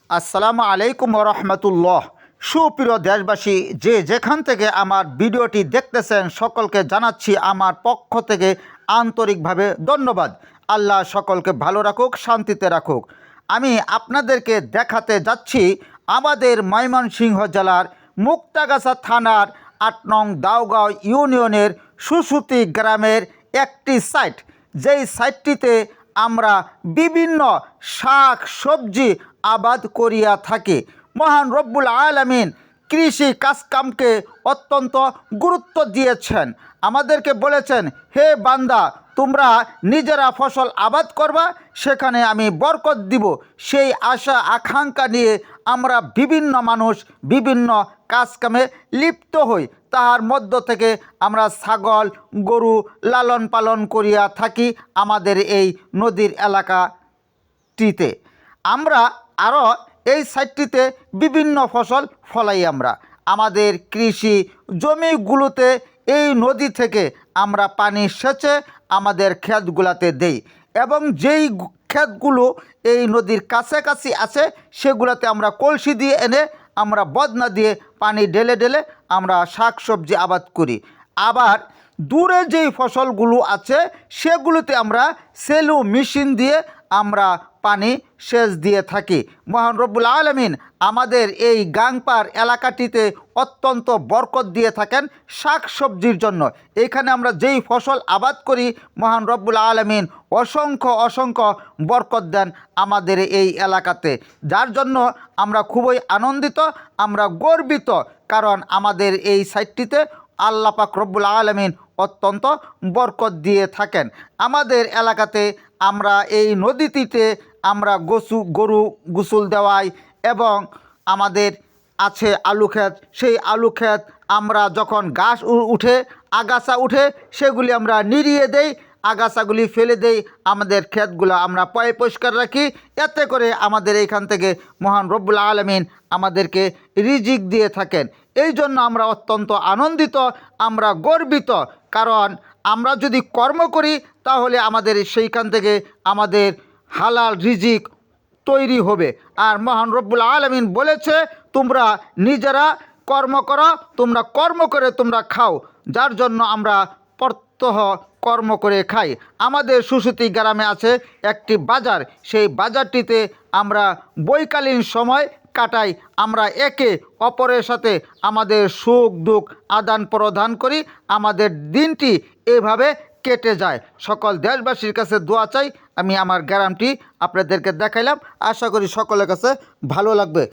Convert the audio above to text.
আসসালামু আলাইকুম রহমতুল্লাহ। সুপ্রিয় দেশবাসী, যে যেখান থেকে আমার ভিডিওটি দেখতেছেন সকলকে জানাচ্ছি আমার পক্ষ থেকে আন্তরিকভাবে ধন্যবাদ। আল্লাহ সকলকে ভালো রাখুক, শান্তিতে রাখুক। আমি আপনাদেরকে দেখাতে যাচ্ছি আমাদের ময়মনসিংহ জেলার মুক্তাগাছা থানার ৮ নং দাউগাঁও ইউনিয়নের সুসুতি গ্রামের একটি সাইট, যেই সাইটটিতে আমরা বিভিন্ন শাক সবজি আবাদ করিয়া থাকি। মহান রব্বুল আলামিন কৃষি কাজকামকে অত্যন্ত গুরুত্ব দিয়েছেন। আমাদেরকে বলেছেন, হে বান্দা, তোমরা নিজেরা ফসল আবাদ করবা, সেখানে আমি বরকত দিব। সেই আশা আকাঙ্ক্ষা নিয়ে আমরা বিভিন্ন মানুষ বিভিন্ন কাজকামে লিপ্ত হই। তার মধ্য থেকে আমরা ছাগল গরু লালন পালন করিয়া থাকি আমাদের এই নদীর এলাকাটিতে। আমরা আরও এই সাইটটিতে বিভিন্ন ফসল ফলাই। আমরা আমাদের কৃষি জমিগুলোতে এই নদী থেকে আমরা পানি সেচে আমাদের ক্ষেতগুলোতে দেই, এবং যেই ক্ষেতগুলো এই নদীর কাছাকাছি আছে সেগুলোতে আমরা কলসি দিয়ে এনে আমরা বদনা দিয়ে পানি ঢেলে ঢেলে আমরা শাক সবজি আবাদ করি। আবার দূরে যেই ফসলগুলো আছে সেগুলোতে আমরা সেলু মেশিন দিয়ে আমরা পানি সেচ দিয়ে থাকি। মহান রব্বুল আলামিন আমাদের এই গাংপার এলাকাটিতে অত্যন্ত বরকত দিয়ে থাকেন শাক সবজির জন্য। এখানে আমরা যেই ফসল আবাদ করি মহান রব্বুল আলামিন অসংখ্য অসংখ্য বরকত দেন আমাদের এই এলাকাতে, যার জন্য আমরা খুবই আনন্দিত, আমরা গর্বিত। কারণ আমাদের এই সাইটটিতে আল্লাহ পাক রব্বুল আলামিন অত্যন্ত বরকত দিয়ে থাকেন। আমাদের এলাকাতে আমরা এই নদীটিতে আমরা গরু গোসল দেওয়াই, এবং আমাদের আছে আলু ক্ষেত। সেই আলু ক্ষেত আমরা যখন গাছ উঠে আগাছা উঠে সেগুলি আমরা নিড়িয়ে দেই, আগাছাগুলি ফেলে দেই, আমাদের ক্ষেতগুলো আমরা পরিষ্কার রাখি। এতে করে আমাদের এইখান থেকে মহান রব্বুল আলামিন আমাদেরকে রিজিক দিয়ে থাকেন। এই জন্য আমরা অত্যন্ত আনন্দিত, আমরা গর্বিত। কারণ আমরা যদি কর্ম করি তাহলে আমাদের সেইখান থেকে আমাদের হালাল রিজিক তৈরি হবে। আর মহান রব্বুল আলামিন বলেছে, তোমরা নিজেরা কর্ম করো, তোমরা কর্ম করে তোমরা খাও। যার জন্য আমরা প্রত্যহ কর্ম করে খাই। আমাদের সুসুতি গ্রামে আছে একটি বাজার, সেই বাজারটিতে আমরা বৈকালীন সময় কাটাই। আমরা একে অপরের সাথে আমাদের সুখ দুঃখ আদান প্রদান করি, আমাদের দিনটি এভাবে কেটে যায়। সকল দেশবাসীর কাছে দোয়া চাই। আমি আমার গ্রামটি আপনাদেরকে দেখাইলাম, আশা করি সকলের কাছে ভালো লাগবে।